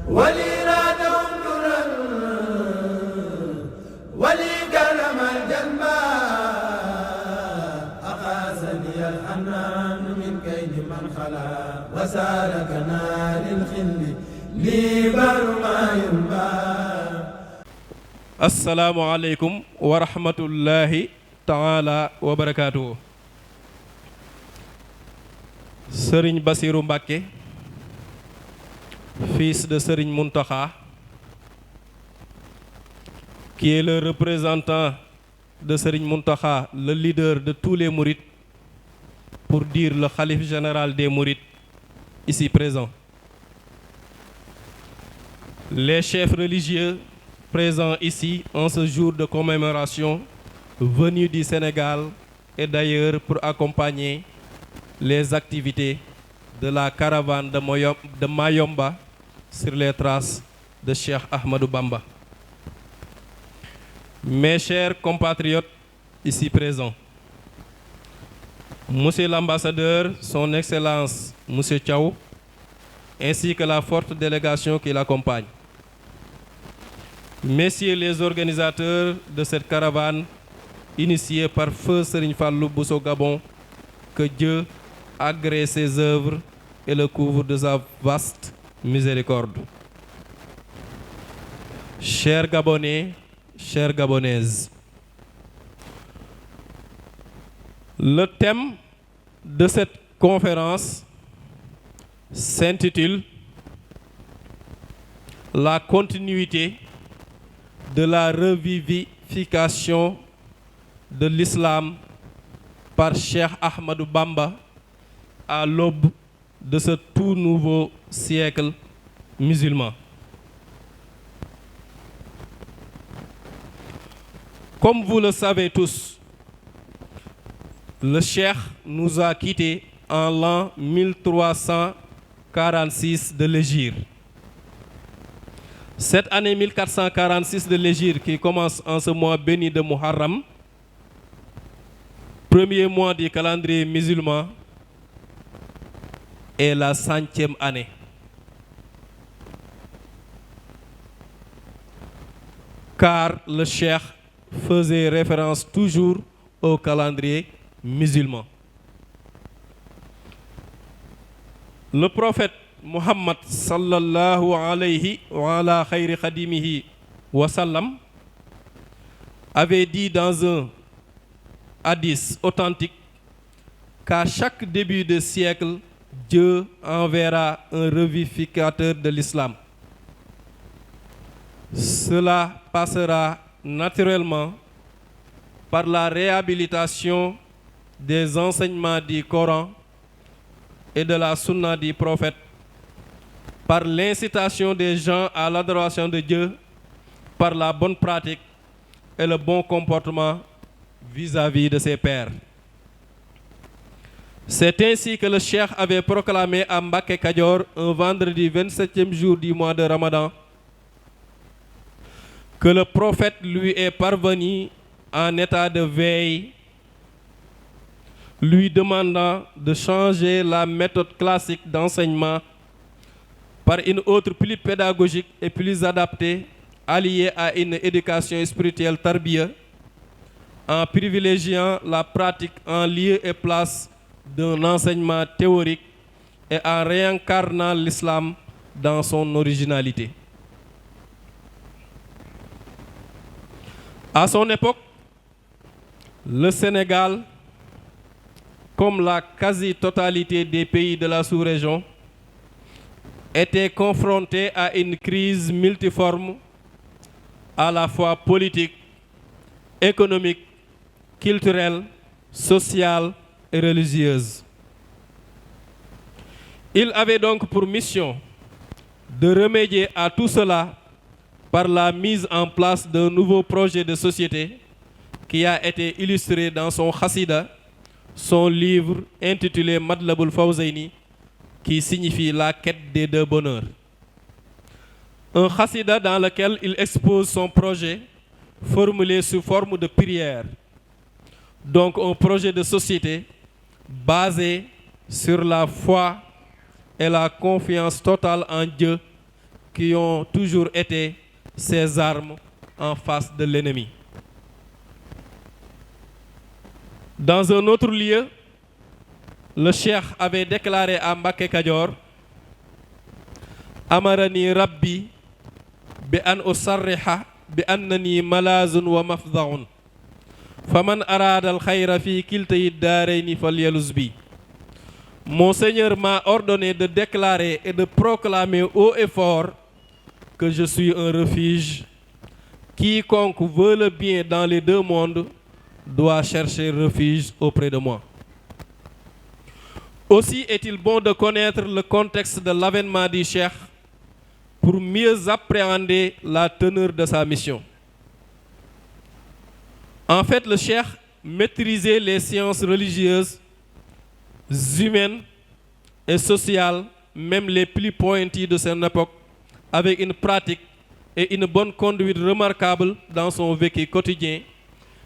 ولي رادهم درا ولي كرم الجنبا أقاسني الحنان من كيد من خلا وسالكنا للخل لي بر ما ينبا. السلام عليكم ورحمة الله تعالى وبركاته. Serigne Bassirou Mbacké, fils de Serigne Mountakha, qui est le représentant de Serigne Mountakha, le leader de tous les mourides, pour dire le khalife général des mourides, ici présent. Les chefs religieux présents ici en ce jour de commémoration, venus du Sénégal et d'ailleurs pour accompagner les activités de la caravane de Mayomba sur les traces de Cheikh Ahmadou Bamba. Mes chers compatriotes ici présents, Monsieur l'ambassadeur, son Excellence Monsieur Thiaw, ainsi que la forte délégation qui l'accompagne, Messieurs les organisateurs de cette caravane initiée par Feu Serigne Fallou Bousso Gabon, que Dieu agrée ses œuvres et le couvre de sa vaste miséricorde. Chers Gabonais, chères Gabonaises, le thème de cette conférence s'intitule La continuité de la revivification de l'islam par Cheikh Ahmadou Bamba à l'aube de ce tout nouveau siècle musulman. Comme vous le savez tous, le Cheikh nous a quittés en l'an 1346 de l'Hégire. Cette année 1446 de l'Hégire qui commence en ce mois béni de Muharram, premier mois du calendrier musulman, est la 100e année. Car le Cheikh faisait référence toujours au calendrier musulman. Le prophète Muhammad sallallahu alayhi wa ala khayri khadimihi wa sallam avait dit dans un hadith authentique qu'à chaque début de siècle, Dieu enverra un revivificateur de l'islam. Cela passera naturellement par la réhabilitation des enseignements du Coran et de la sunna du prophète, par l'incitation des gens à l'adoration de Dieu, par la bonne pratique et le bon comportement vis-à-vis de ses pairs. C'est ainsi que le Cheikh avait proclamé à Mbacké Kadior un vendredi 27e jour du mois de Ramadan que le prophète lui est parvenu en état de veille, lui demandant de changer la méthode classique d'enseignement par une autre plus pédagogique et plus adaptée, alliée à une éducation spirituelle tarbiya, en privilégiant la pratique en lieu et place d'un enseignement théorique et en réincarnant l'islam dans son originalité. À son époque, le Sénégal, comme la quasi-totalité des pays de la sous-région, était confronté à une crise multiforme, à la fois politique, économique, culturelle, sociale et religieuse. Il avait donc pour mission de remédier à tout cela par la mise en place d'un nouveau projet de société qui a été illustré dans son Khassida, son livre intitulé Matlabul Fawzayni, qui signifie la quête des deux bonheurs. Un Khassida dans lequel il expose son projet formulé sous forme de prière. Donc un projet de société basé sur la foi et la confiance totale en Dieu qui ont toujours été ses armes en face de l'ennemi. Dans un autre lieu, le cheikh avait déclaré à Mbacké Kadior: Amarani Rabbi bi an usarriha bi annani malazun wa mafdaun faman arada al khayra fi kiltayi daarayni falyaluz bi. Mon Seigneur m'a ordonné de déclarer et de proclamer haut et fort que je suis un refuge. Quiconque veut le bien dans les deux mondes doit chercher refuge auprès de moi. Aussi est-il bon de connaître le contexte de l'avènement du cheikh pour mieux appréhender la teneur de sa mission. En fait, le cheikh maîtrisait les sciences religieuses, humaines et sociales, même les plus pointues de son époque, avec une pratique et une bonne conduite remarquable dans son vécu quotidien,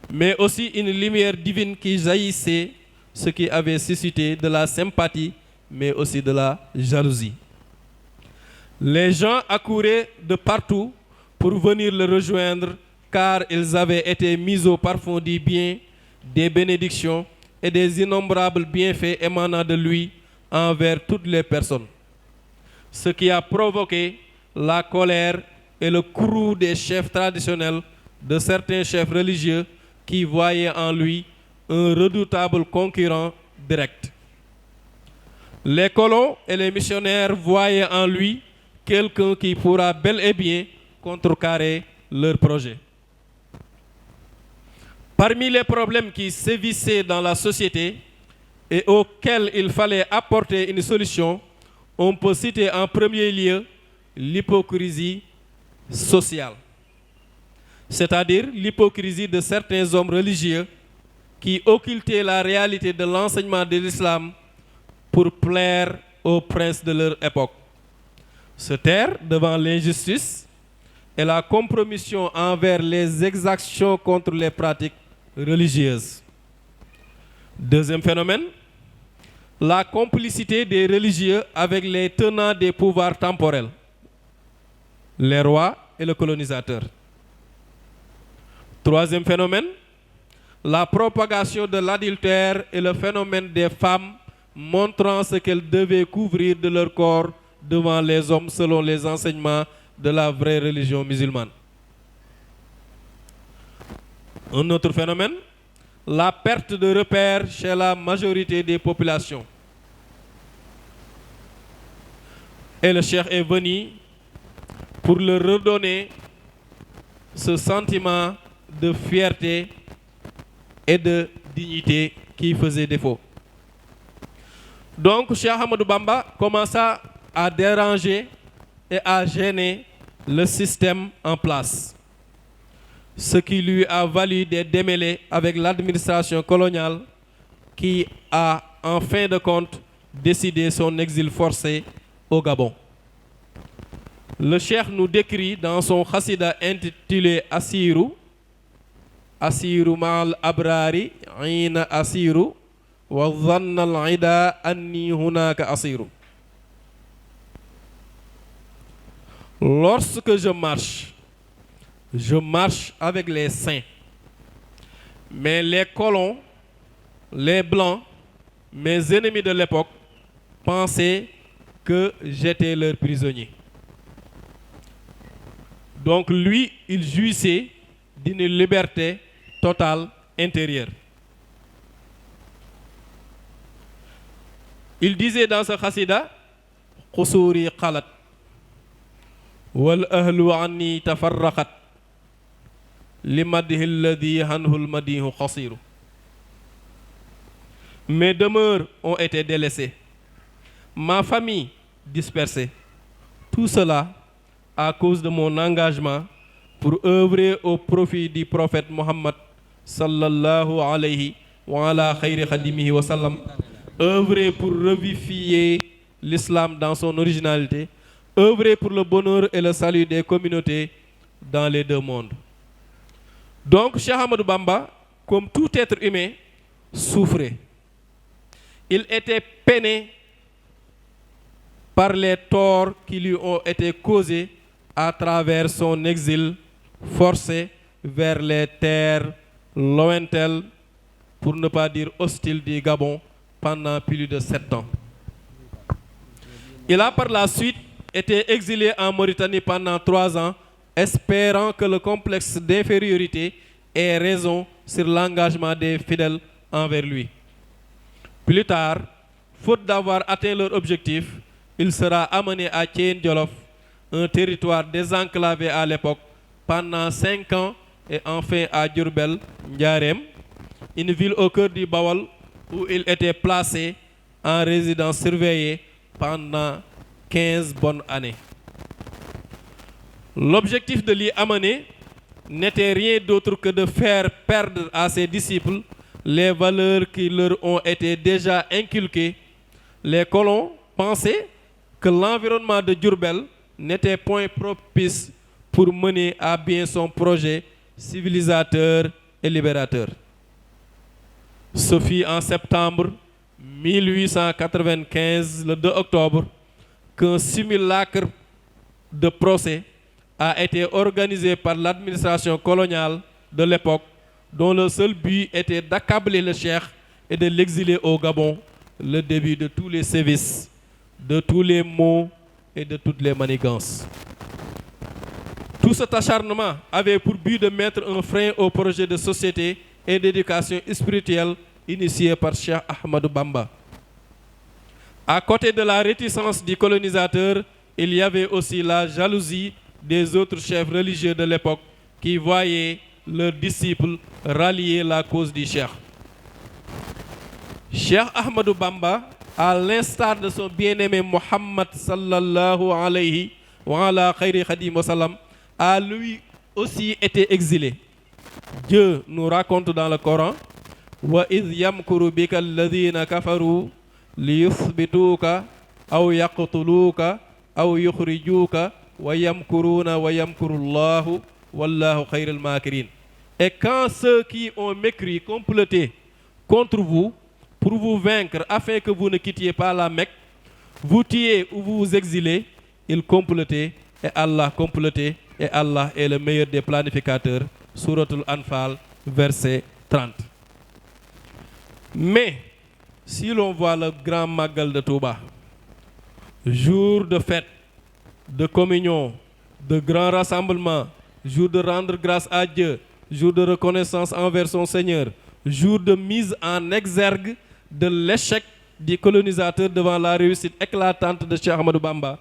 mais aussi une lumière divine qui jaillissait, ce qui avait suscité de la sympathie, mais aussi de la jalousie. Les gens accouraient de partout pour venir le rejoindre, car ils avaient été mis au parfum du bien, des bénédictions et des innombrables bienfaits émanant de lui envers toutes les personnes. Ce qui a provoqué la colère et le courroux des chefs traditionnels, de certains chefs religieux qui voyaient en lui un redoutable concurrent direct. Les colons et les missionnaires voyaient en lui quelqu'un qui pourra bel et bien contrecarrer leur projet. Parmi les problèmes qui sévissaient dans la société et auxquels il fallait apporter une solution, on peut citer en premier lieu l'hypocrisie sociale, c'est-à-dire l'hypocrisie de certains hommes religieux qui occultaient la réalité de l'enseignement de l'islam pour plaire aux princes de leur époque, se taire devant l'injustice et la compromission envers les exactions contre les pratiques religieuses. Deuxième phénomène, la complicité des religieux avec les tenants des pouvoirs temporels, les rois et le colonisateur. Troisième phénomène, la propagation de l'adultère et le phénomène des femmes montrant ce qu'elles devaient couvrir de leur corps devant les hommes selon les enseignements de la vraie religion musulmane. Un autre phénomène, la perte de repères chez la majorité des populations. Et le cheikh est venu pour leur redonner ce sentiment de fierté et de dignité qui faisait défaut. Donc, Cheikh Ahmadou Bamba commença à déranger et à gêner le système en place, ce qui lui a valu des démêlés avec l'administration coloniale qui a, en fin de compte, décidé son exil forcé au Gabon. Le cheikh nous décrit dans son khassida intitulé Asiru, Asiru ma'al abrari, ina asiru, wa dhanna al-ida anni hunaka asiru. Lorsque je marche avec les saints. Mais les colons, les blancs, mes ennemis de l'époque, pensaient que j'étais leur prisonnier. Donc lui, il jouissait d'une liberté totale intérieure. Il disait dans ce khassida, Qusuri qalat wal ahlu anni tafarraqat limadhi alladhi anhu almadihu qasiru. Mes demeures ont été délaissées, ma famille dispersée. Tout cela à cause de mon engagement pour œuvrer au profit du prophète Mohammed sallallahu alayhi wa ala khayri khadimihi wa sallam, œuvrer pour revivifier l'islam dans son originalité, œuvrer pour le bonheur et le salut des communautés dans les deux mondes. Donc Cheikh Ahmadou Bamba, comme tout être humain, souffrait. Il était peiné par les torts qui lui ont été causés à travers son exil forcé vers les terres lointaines, pour ne pas dire hostiles du Gabon, pendant plus de 7 ans. Il a par la suite été exilé en Mauritanie pendant 3 ans, espérant que le complexe d'infériorité ait raison sur l'engagement des fidèles envers lui. Plus tard, faute d'avoir atteint leur objectif, il sera amené à Thiène Djolof, un territoire désenclavé à l'époque, pendant 5 ans, et enfin à Diourbel, Ndiarème, une ville au cœur du Bawol où il était placé en résidence surveillée pendant 15 bonnes années. L'objectif de l'y amener n'était rien d'autre que de faire perdre à ses disciples les valeurs qui leur ont été déjà inculquées. Les colons pensaient que l'environnement de Diourbel n'était point propice pour mener à bien son projet civilisateur et libérateur. Ce fut en septembre 1895, le 2 octobre, qu'un simulacre de procès a été organisé par l'administration coloniale de l'époque, dont le seul but était d'accabler le cheikh et de l'exiler au Gabon, le début de tous les sévices, de tous les maux et de toutes les manigances. Tout cet acharnement avait pour but de mettre un frein au projet de société et d'éducation spirituelle initié par Cheikh Ahmadou Bamba. À côté de la réticence du colonisateur, il y avait aussi la jalousie des autres chefs religieux de l'époque qui voyaient leurs disciples rallier la cause du Cheikh. Cheikh Ahmadou Bamba, à l'instar de son bien-aimé Mohammed sallallahu alayhi wa ala khayri khadim wa sallam, a lui aussi été exilé. Dieu nous raconte dans le Coran: wa idh yamkuru bika alladhina kafaru liyuthbituka aw yaqtuluka aw yukhrijuka wa yamkuruna wa yamkurullahu wallahu khayrul makirin. Et quand ceux qui ont mécrit, comploté contre vous pour vous vaincre afin que vous ne quittiez pas la Mecque, vous tuez ou vous exilez, ils complotaient et Allah complotait, et Allah est le meilleur des planificateurs. Souratul Anfal, verset 30. Mais si l'on voit le grand Magal de Touba, jour de fête, de communion, de grand rassemblement, jour de rendre grâce à Dieu, jour de reconnaissance envers son Seigneur, jour de mise en exergue de l'échec du colonisateur devant la réussite éclatante de Cheikh Ahmadou Bamba,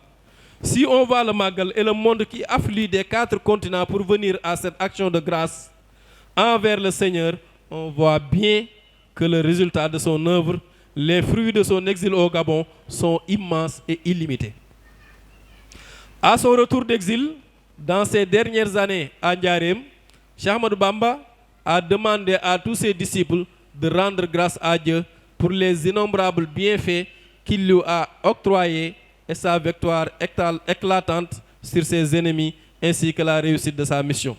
si on voit le Magal et le monde qui afflue des 4 continents pour venir à cette action de grâce envers le Seigneur, on voit bien que le résultat de son œuvre, les fruits de son exil au Gabon sont immenses et illimités. À son retour d'exil, dans ses dernières années à Ndiarème, Cheikh Ahmadou Bamba a demandé à tous ses disciples de rendre grâce à Dieu pour les innombrables bienfaits qu'il lui a octroyés et sa victoire éclatante sur ses ennemis, ainsi que la réussite de sa mission.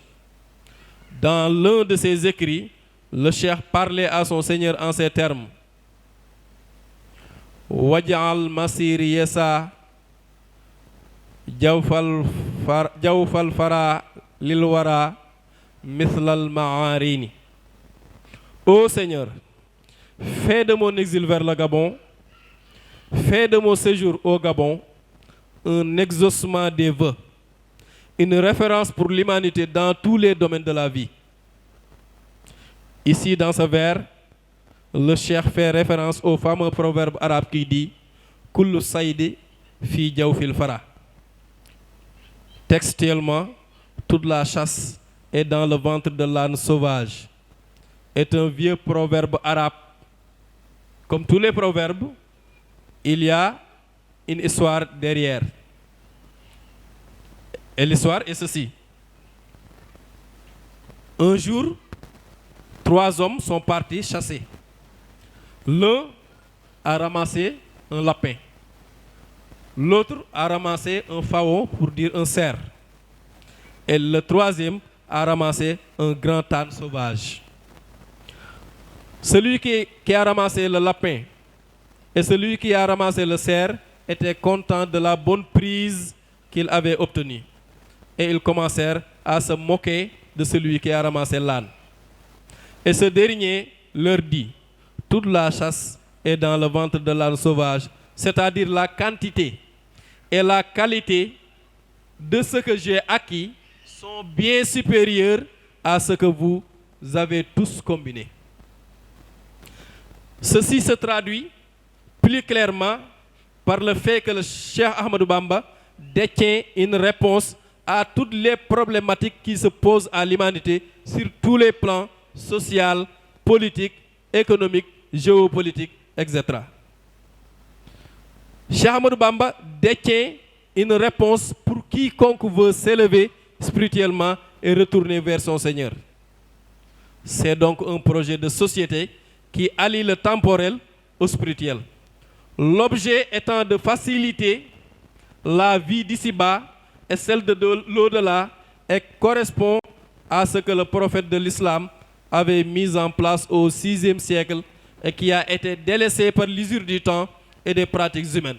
Dans l'un de ses écrits, le cheikh parlait à son Seigneur en ces termes: Waj'al masiri yasa jawfal fara lil wara mithlal ma'arini. Ô Seigneur, fais de mon exil vers le Gabon, fais de mon séjour au Gabon un exaucement des vœux, une référence pour l'humanité dans tous les domaines de la vie. Ici, dans ce vers, le cheikh fait référence au fameux proverbe arabe qui dit Kullu saydi fi jawfil fara. Textuellement, toute la chasse est dans le ventre de l'âne sauvage. Est un vieux proverbe arabe. Comme tous les proverbes, il y a une histoire derrière. Et l'histoire est ceci. Un jour, 3 hommes sont partis chasser. L'un a ramassé un lapin. L'autre a ramassé un faon, pour dire un cerf. Et le troisième a ramassé un grand âne sauvage. Celui qui a ramassé le lapin et celui qui a ramassé le cerf étaient contents de la bonne prise qu'ils avaient obtenue. et ils commencèrent à se moquer de celui qui a ramassé l'âne. Et ce dernier leur dit, toute la chasse est dans le ventre de l'âne sauvage, c'est-à-dire la quantité et la qualité de ce que j'ai acquis sont bien supérieures à ce que vous avez tous combiné. Ceci se traduit plus clairement par le fait que le Cheikh Ahmadou Bamba détient une réponse à toutes les problématiques qui se posent à l'humanité sur tous les plans social, politique, économique, géopolitique, etc. Cheikh Ahmadou Bamba détient une réponse pour quiconque veut s'élever spirituellement et retourner vers son Seigneur. C'est donc un projet de société qui allie le temporel au spirituel. L'objet étant de faciliter la vie d'ici-bas et celle de l'au-delà et correspond à ce que le prophète de l'islam avait mis en place au VIe siècle et qui a été délaissé par l'usure du temps et des pratiques humaines.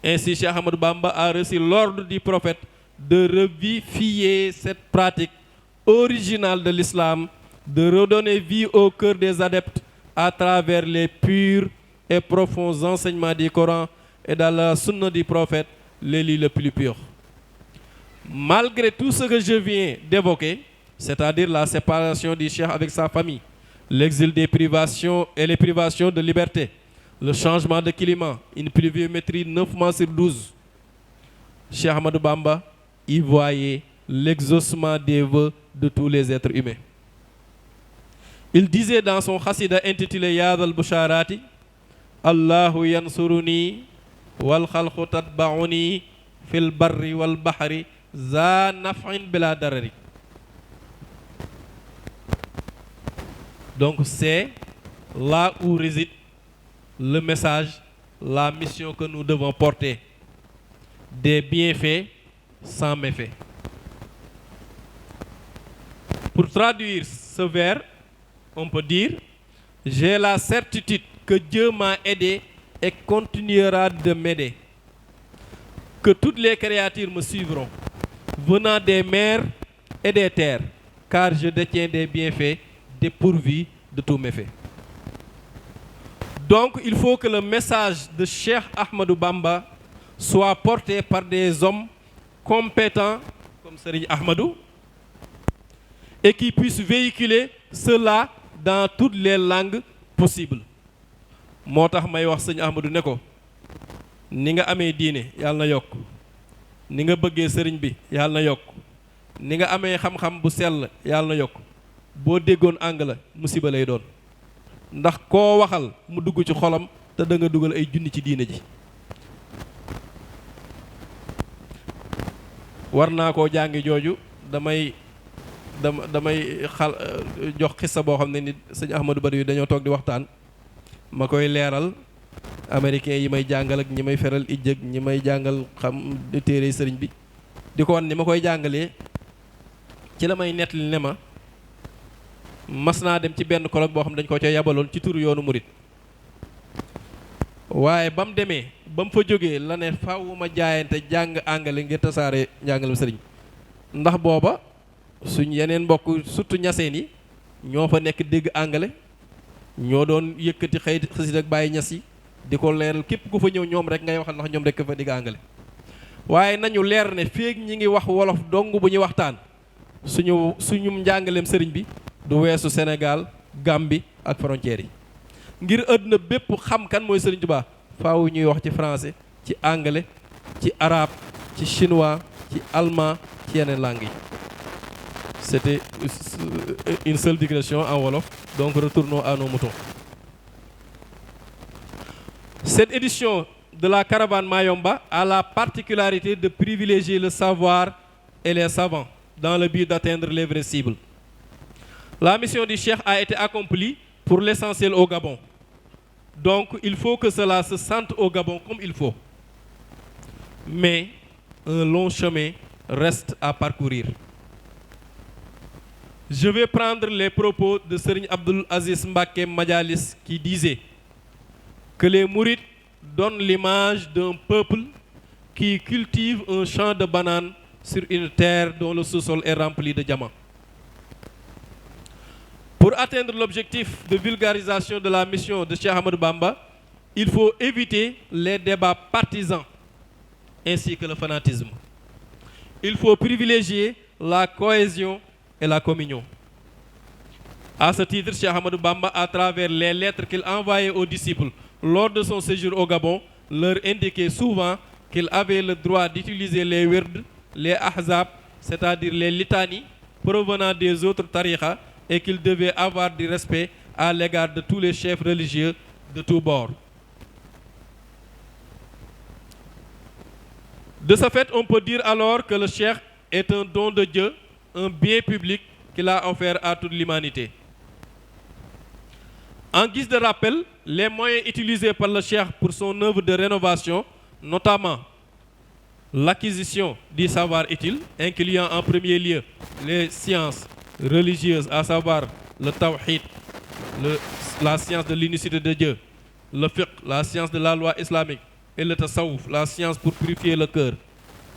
Ainsi, Cheikh Ahmadou Bamba a reçu l'ordre du prophète de revivifier cette pratique originale de l'islam, de redonner vie au cœur des adeptes à travers les purs et profonds enseignements du Coran et dans la sunna du prophète, les livres les plus purs. Malgré tout ce que je viens d'évoquer, c'est-à-dire la séparation du cheikh avec sa famille, l'exil des privations et les privations de liberté, le changement de climat, une pluviométrie 9 mois sur 12, Cheikh Ahmadou Bamba y voyait l'exaucement des vœux de tous les êtres humains. Il disait dans son khassida intitulé Yaad al-Busharati, Allahu yansuruni wal khalqu tatba'uni fil barri wal bahri za naf'in bila darari. Donc c'est là où réside le message, la mission que nous devons porter, des bienfaits sans méfaits. Pour traduire ce vers, on peut dire, j'ai la certitude que Dieu m'a aidé et continuera de m'aider, que toutes les créatures me suivront, venant des mers et des terres, car je détiens des bienfaits dépourvus de tous méfaits. Donc il faut que le message de Cheikh Ahmadou Bamba soit porté par des hommes compétents comme Serigne Ahmadou et qui puissent véhiculer cela dans toutes les langues possibles. moo tax may wax sëñ Ahmadou ne ko ni nga amee diine yàlla na yokk, ni nga bëggee sëriñ bi yàlla na yokk, ni nga amee xam-xam bu sell yàlla na yokk. boo déggoon anglais musiba lay doon, ndax koo waxal mu dugg ci xolam te da nga dugal ay junni ci diine ji. war naa koo jàngi jooju damay jox xissa boo xam ne ni sëñ Ahmadou Bari yu dañoo toog di waxtaan ma koy leeral américain yi may jàngal ak ñi may feral ijjëg ñi may jàngal xam téere sëriñ bi di ko wan ni ma koy jàngalee. ci la may nettali ne ma mas naa dem ci benn colloque boo xam dañ ko ca yabaloon ci turu yoonu murit, waaye ba mu demee ba mu fa jógee la ne faaw ma jaayante jàng anglais ngir tasaare njàngalem sëriñ, ndax booba suñ yeneen mbokk surtout ñaseen yi ñoo fa nekk dégg anglais, ñoo doon yëkkati xasida ak bàyyi ñas yi di ko leeral képp ku fa ñëw ñoom rek ngay waxal ndax ñoom rek fa dégg anglais. waaye nañu leer ne féeg ñi ngi wax wolof dong bu ñuy waxtaan suñu njàngaleem sëriñ bi du weesu Sénégal, Gambie ak frontières yi. ngir àdduna bépp xam kan mooy Sëriñ Tuubaa faaw ñuy wax ci français, ci anglais, ci arabe, ci chinois, ci allemand, ci yeneen langues yi. C'était une seule digression en wolof, donc retournons à nos moutons. Cette édition de la caravane Mayomba a la particularité de privilégier le savoir et les savants dans le but d'atteindre les vraies cibles. La mission du Cheikh a été accomplie pour l'essentiel au Gabon. Donc il faut que cela se sente au Gabon comme il faut. Mais un long chemin reste à parcourir. Je vais prendre les propos de Serigne Abdoul Aziz Mbacké Madialis qui disait que les mourides donnent l'image d'un peuple qui cultive un champ de bananes sur une terre dont le sous-sol est rempli de diamants. Pour atteindre l'objectif de vulgarisation de la mission de Cheikh Ahmadou Bamba, il faut éviter les débats partisans ainsi que le fanatisme. Il faut privilégier la cohésion et la communion. À ce titre, Cheikh Ahmadou Bamba, à travers les lettres qu'il envoyait aux disciples lors de son séjour au Gabon, leur indiquait souvent qu'il avait le droit d'utiliser les wird, les ahzab, c'est-à-dire les litanies provenant des autres tariqas, et qu'il devait avoir du respect à l'égard de tous les chefs religieux de tous bords. De ce fait, on peut dire alors que le cheikh est un don de Dieu, un bien public qu'il a offert à toute l'humanité. En guise de rappel, les moyens utilisés par le cheikh pour son œuvre de rénovation, notamment l'acquisition du savoir utile, incluant en premier lieu les sciences religieuses, à savoir le tawhid, la science de l'unicité de Dieu, le fiqh, la science de la loi islamique, et le tasawwuf, la science pour purifier le cœur,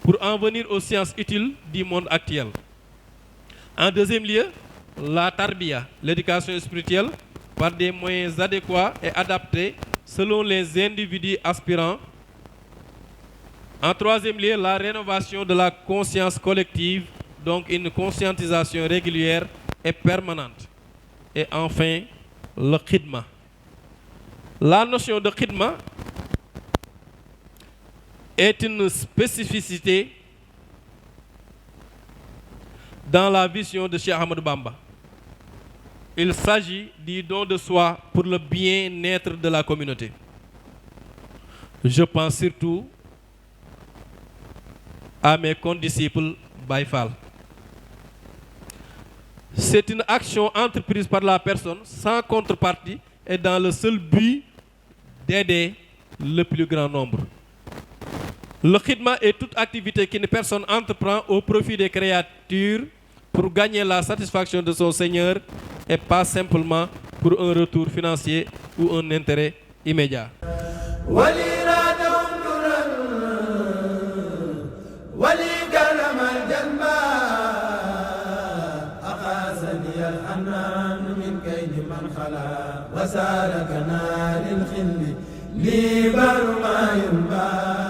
pour en venir aux sciences utiles du monde actuel. En deuxième lieu, la tarbiya, l'éducation spirituelle, par des moyens adéquats et adaptés selon les individus aspirants. En troisième lieu, la rénovation de la conscience collective, donc une conscientisation régulière et permanente. Et enfin, le khidma. La notion de khidma est une spécificité dans la vision de Cheikh Ahmadou Bamba. Il s'agit du don de soi pour le bien-être de la communauté. Je pense surtout à mes condisciples Baye Fall. C'est une action entreprise par la personne sans contrepartie et dans le seul but d'aider le plus grand nombre. Le khidma est toute activité qu'une personne entreprend au profit des créatures pour gagner la satisfaction de son Seigneur et pas simplement pour un retour financier ou un intérêt immédiat. وسالك نار الخل لي بر ما ينبع